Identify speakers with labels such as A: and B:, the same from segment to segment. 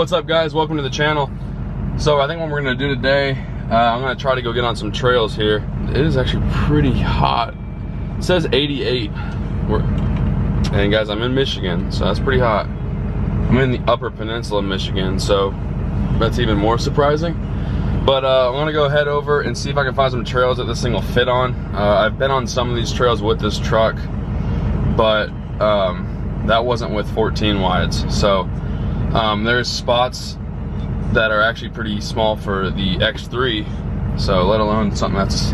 A: what's up guys? Welcome to the channel. So I think what we're gonna do today, I'm gonna try to go get on some trails here. It is actually pretty hot. It says 88. And guys, I'm in Michigan, so that's pretty hot. I'm in the upper peninsula of Michigan, so that's even more surprising. But I'm gonna go head over and see if I can find some trails that this thing will fit on. I've been on some of these trails with this truck, but that wasn't with 14 wides. So there's spots that are actually pretty small for the X3, so let alone something that's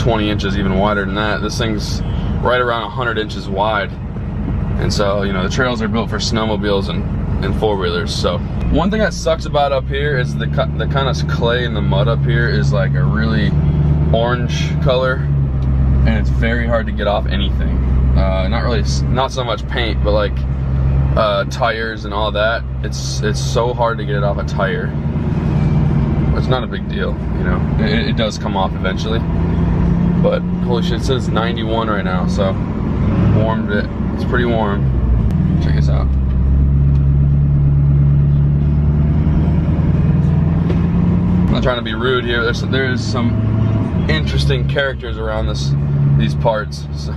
A: 20 inches even wider than that. This thing's right around 100 inches wide, and so you know the trails are built for snowmobiles and four-wheelers. So one thing that sucks about up here is the kind of clay and the mud up here is like a really orange color, and it's very hard to get off anything. Not so much paint, but like tires and all that. It's so hard to get it off a tire. It's not a big deal, you know. It does come off eventually, but holy shit, it says 91 right now, so warmed it. It's pretty warm. Check this out. I'm not trying to be rude here. There's some interesting characters around these parts. So,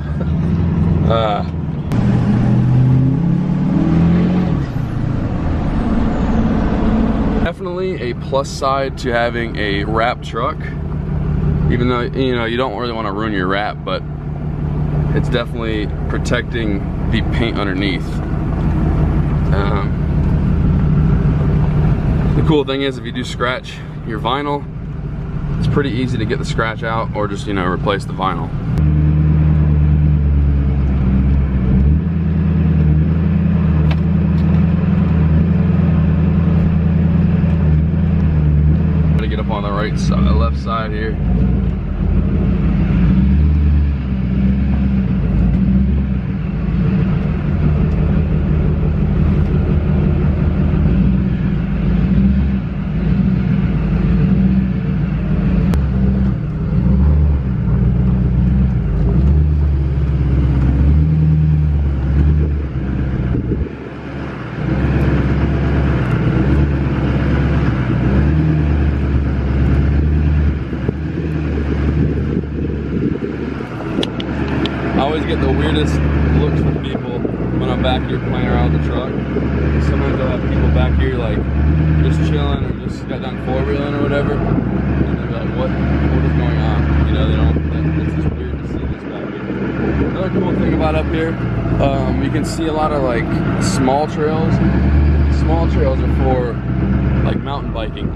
A: definitely a plus side to having a wrap truck, even though you know you don't really want to ruin your wrap, but it's definitely protecting the paint underneath. The cool thing is if you do scratch your vinyl, it's pretty easy to get the scratch out or just, you know, replace the vinyl. Gotta get up on the right side, the left side here. I always get the weirdest looks from people when I'm back here playing around with the truck. Sometimes I'll have people back here like just chilling or just got done four-wheeling or whatever, and they'll be like, what is going on? You know, they don't, it's just weird to see this back here. Another cool thing about up here, you can see a lot of like small trails. Small trails are for like mountain biking.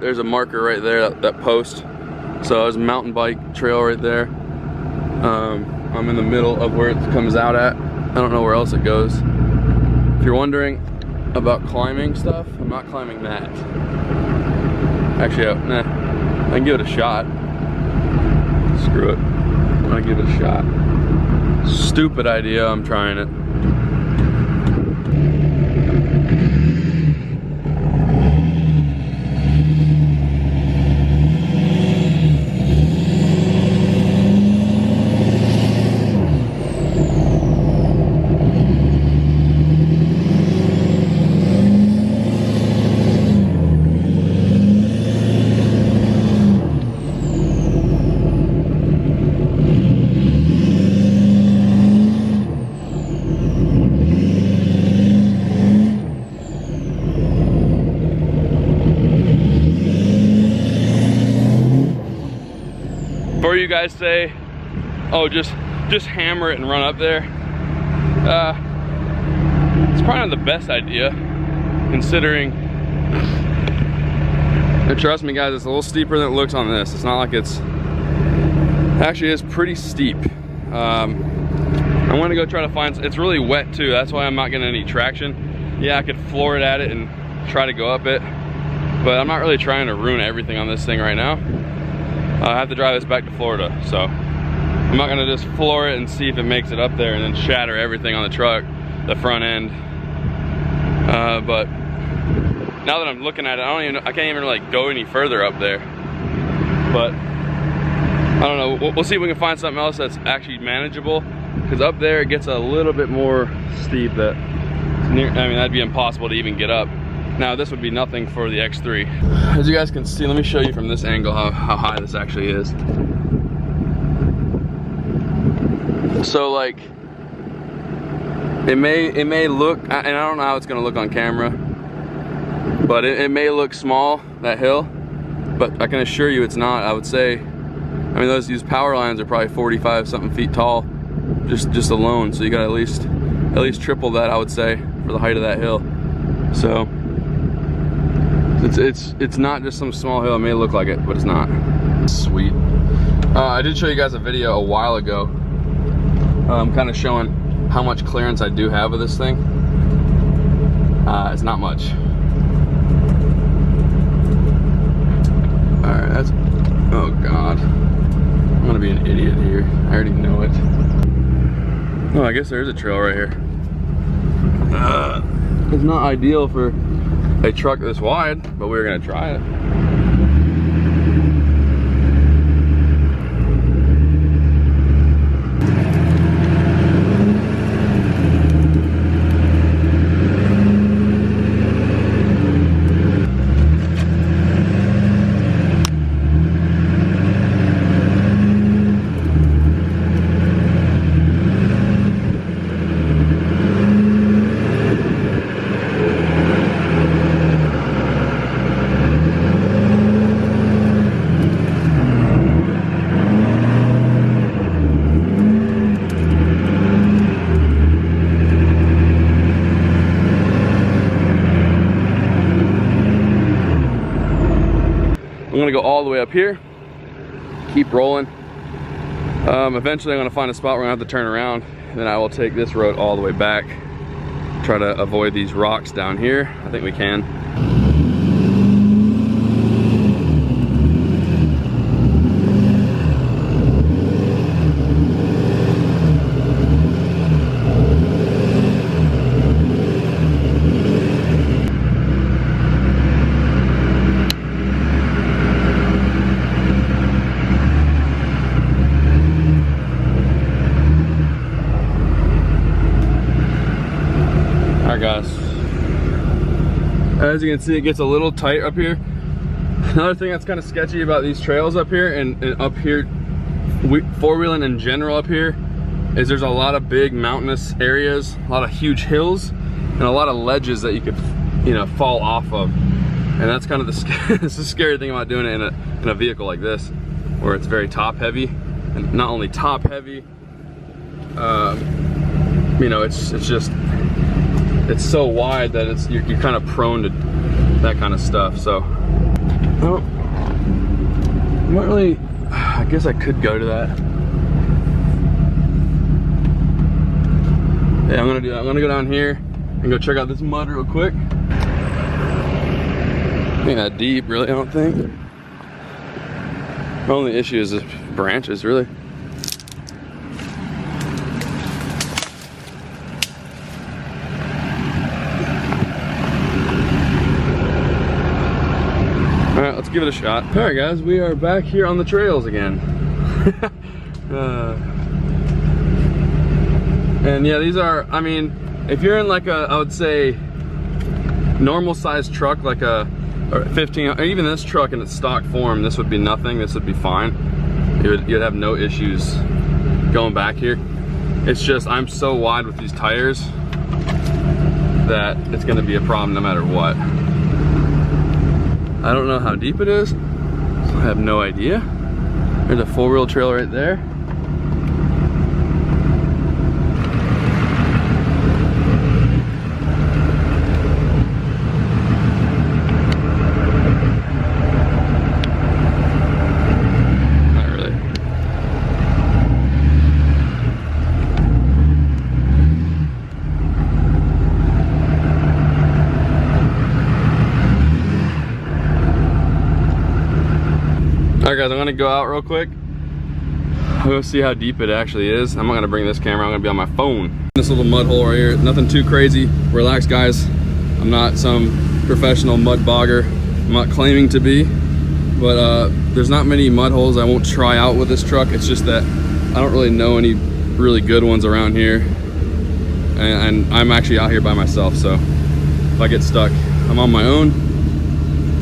A: There's a marker right there, that post. So there's a mountain bike trail right there. I'm in the middle of where it comes out at. I don't know where else it goes. If you're wondering about climbing stuff, I'm not climbing that. Actually, nah, I can give it a shot. Screw it, I'm gonna give it a shot. Stupid idea, I'm trying it. Before you guys say, oh, just hammer it and run up there, it's probably not the best idea, considering, and trust me guys, it's a little steeper than it looks on this. It's not like actually it's pretty steep. I'm gonna go try to find, it's really wet too, that's why I'm not getting any traction. Yeah, I could floor it at it and try to go up it, but I'm not really trying to ruin everything on this thing right now. I have to drive this back to Florida, so I'm not gonna just floor it and see if it makes it up there and then shatter everything on the truck, the front end. But now that I'm looking at it, I can't even like go any further up there. But I don't know, we'll see if we can find something else that's actually manageable, because up there it gets a little bit more steep. That'd be impossible to even get up. Now this would be nothing for the X3. As you guys can see, let me show you from this angle how high this actually is. So like, it may look, and I don't know how it's gonna look on camera, but it may look small, that hill, but I can assure you it's not. I would say, I mean, these power lines are probably 45 something feet tall, just alone. So you got at least triple that, I would say, for the height of that hill. So it's not just some small hill. It may look like it, but it's not. Sweet. I did show you guys a video a while ago, kind of showing how much clearance I do have of this thing. It's not much. All right, that's, oh God. I'm gonna be an idiot here. I already know it. Oh, I guess there's a trail right here. It's not ideal for a truck this wide, but we're gonna try it. I'm gonna go all the way up here, keep rolling. Eventually I'm gonna find a spot where I'm gonna have to turn around, and then I will take this road all the way back, try to avoid these rocks down here. I think we can. Guys, as you can see, it gets a little tight up here. Another thing that's kind of sketchy about these trails up here and up here, four-wheeling in general up here, is there's a lot of big mountainous areas, a lot of huge hills, and a lot of ledges that you could, you know, fall off of. And that's kind of the scary thing about doing it in a vehicle like this, where it's very top heavy, and not only top heavy, you know, it's just, it's so wide that you're kind of prone to that kind of stuff. So, oh, I'm not really, I guess I could go to that. Yeah, I'm gonna do that. I'm gonna go down here and go check out this mud real quick. Ain't that deep, really, I don't think. The only issue is the branches, really. All right, let's give it a shot. All right, guys, we are back here on the trails again. And yeah, these are, I mean, if you're in like a, I would say, normal sized truck, like a 15, or even this truck in its stock form, this would be nothing, this would be fine. You'd have no issues going back here. It's just, I'm so wide with these tires that it's gonna be a problem no matter what. I don't know how deep it is, so I have no idea. There's a four-wheel trail right there. Not really. Alright guys, I'm gonna go out real quick. We'll see how deep it actually is. I'm not gonna bring this camera, I'm gonna be on my phone. This little mud hole right here, nothing too crazy. Relax guys, I'm not some professional mud bogger. I'm not claiming to be, but there's not many mud holes I won't try out with this truck. It's just that I don't really know any really good ones around here. And I'm actually out here by myself, so if I get stuck, I'm on my own,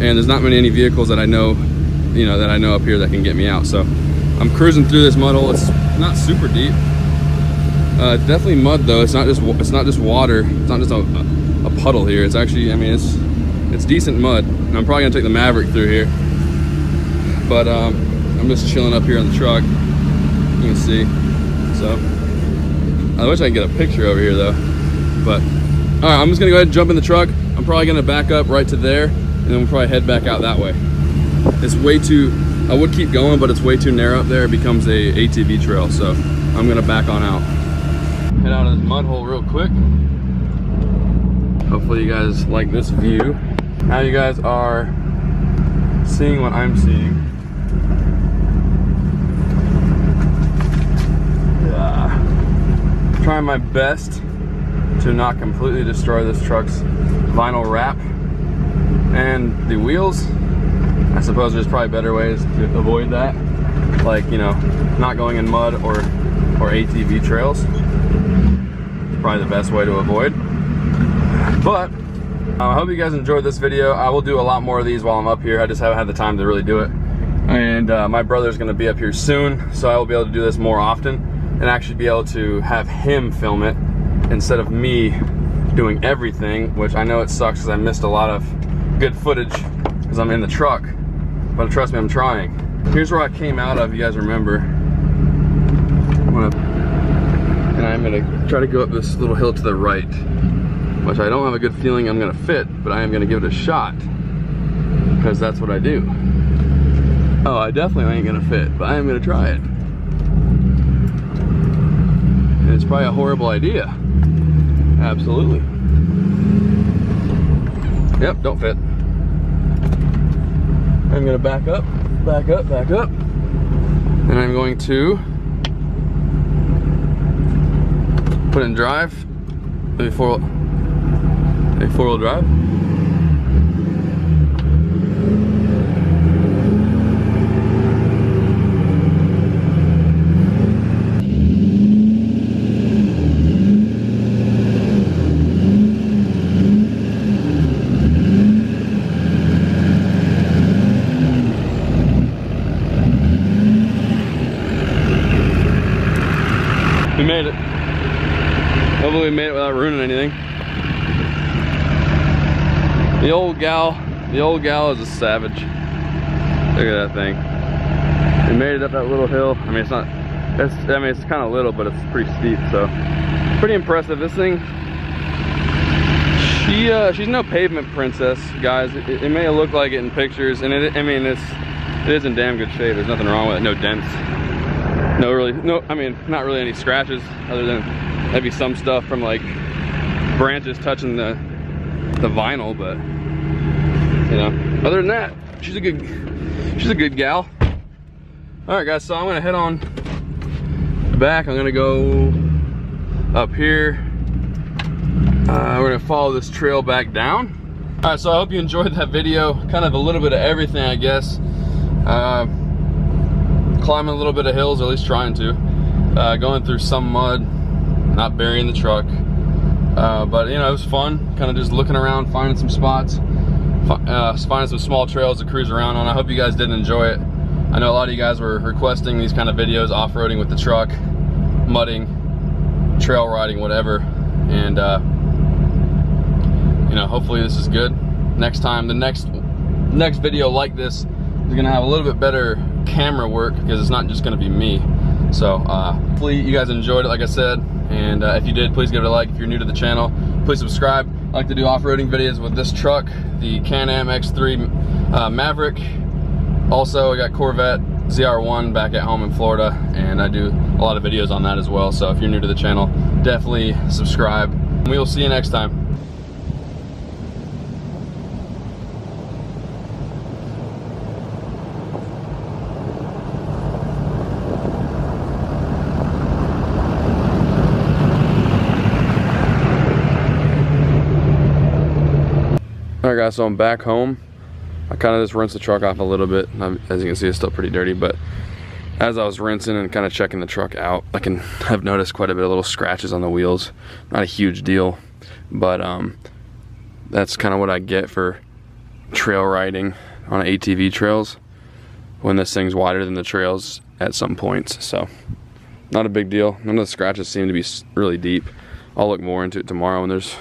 A: and there's not any vehicles that I know, you know, that I know up here that can get me out. So I'm cruising through this mud hole. It's not super deep. Definitely mud though. It's not just water. It's not just a puddle here. It's actually, I mean, it's decent mud. And I'm probably gonna take the Maverick through here. But I'm just chilling up here on the truck. You can see. So I wish I could get a picture over here though. But all right, I'm just gonna go ahead and jump in the truck. I'm probably gonna back up right to there, and then we'll probably head back out that way. It's way too, I would keep going, but it's way too narrow up there. It becomes a ATV trail, so I'm gonna back on out. Head out of this mud hole real quick. Hopefully you guys like this view. Now you guys are seeing what I'm seeing. Trying my best to not completely destroy this truck's vinyl wrap and the wheels. I suppose there's probably better ways to avoid that, like, you know, not going in mud or ATV trails. Probably the best way to avoid. But I hope you guys enjoyed this video. I will do a lot more of these while I'm up here. I just haven't had the time to really do it. And my brother's gonna be up here soon, so I will be able to do this more often and actually be able to have him film it instead of me doing everything, which I know it sucks because I missed a lot of good footage because I'm in the truck. But trust me, I'm trying. Here's where I came out of, you guys remember. I'm gonna try to go up this little hill to the right, which I don't have a good feeling I'm gonna fit, but I am gonna give it a shot because that's what I do. Oh, I definitely ain't gonna fit, but I am gonna try it. And it's probably a horrible idea. Absolutely. Yep, don't fit. I'm gonna back up, back up, back up. And I'm going to put it in drive, maybe four-wheel drive. We made it. Hopefully we made it without ruining anything. The old gal is a savage. Look at that thing. We made it up that little hill. I mean, it's not, it's kind of little, but it's pretty steep, so pretty impressive. This thing, she's no pavement princess, guys. It may look like it in pictures, and it is in damn good shape. There's nothing wrong with it. No dents. Not really any scratches, other than maybe some stuff from like branches touching the vinyl, but you know, other than that, she's a good gal. All right, guys, so I'm gonna head on back. I'm gonna go up here. We're gonna follow this trail back down. All right, so I hope you enjoyed that video. Kind of a little bit of everything, I guess. Climbing a little bit of hills, or at least trying to. Going through some mud, not burying the truck. But you know, it was fun, kind of just looking around, finding some spots, finding some small trails to cruise around on. I hope you guys did enjoy it. I know a lot of you guys were requesting these kind of videos, off-roading with the truck, mudding, trail riding, whatever. And you know, hopefully this is good. Next time, the next video like this is gonna have a little bit better camera work, because it's not just gonna be me. So hopefully you guys enjoyed it, like I said. And if you did, please give it a like. If you're new to the channel, please subscribe. I like to do off-roading videos with this truck, the Can-Am X3 Maverick. Also, I got Corvette ZR1 back at home in Florida, and I do a lot of videos on that as well. So if you're new to the channel, definitely subscribe. And we will see you next time. Alright guys, so I'm back home. I kind of just rinsed the truck off a little bit. As you can see, it's still pretty dirty, but as I was rinsing and kind of checking the truck out, I've noticed quite a bit of little scratches on the wheels. Not a huge deal, but that's kind of what I get for trail riding on ATV trails when this thing's wider than the trails at some points. So not a big deal. None of the scratches seem to be really deep. I'll look more into it tomorrow when there's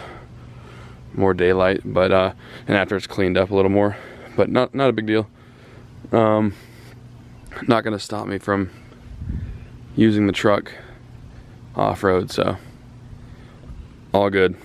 A: more daylight, but and after it's cleaned up a little more, but not a big deal. Not gonna stop me from using the truck off-road, so all good.